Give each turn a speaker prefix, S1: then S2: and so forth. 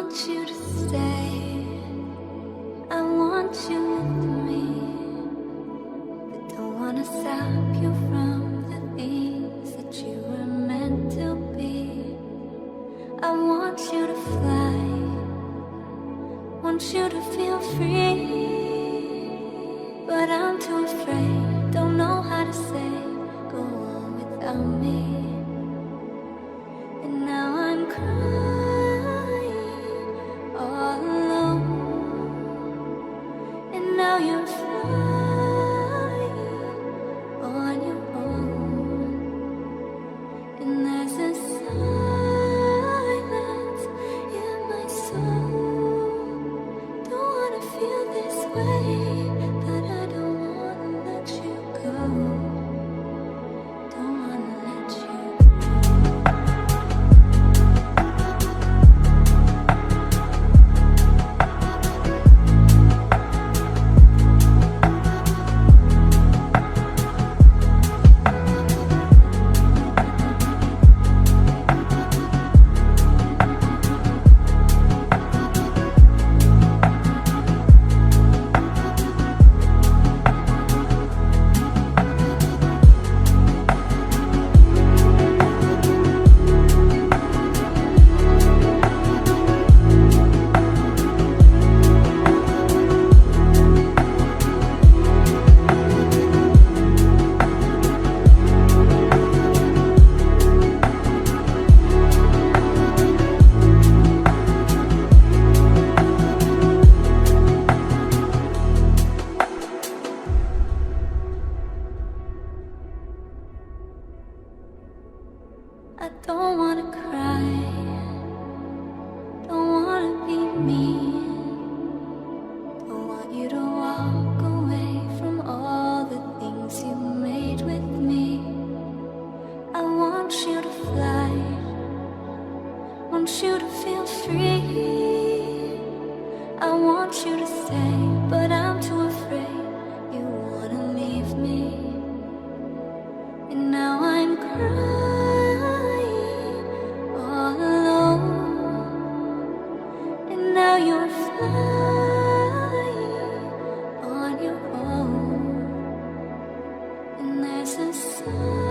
S1: want you to stay. I want you with me, but don't wanna stop you from the things that you were meant to be. I want you to fly, want you to feel free, but I'm too afraid, don't know how to say, go on without me. And now I'm crying all alone, and now you're flying on your own, and there's a silence in my soul. Don't wanna feel this way, but I don't wanna let you go. Don't wanna let you go. I don't wanna cry, don't wanna be mean, don't want you to walk away from all the things you made with me. I want you to fly, want you to feel free. I want you to stay, but I'm too afraid you wanna leave me. And now I'm crying all alone, and now you're flying on your own, and there's a sign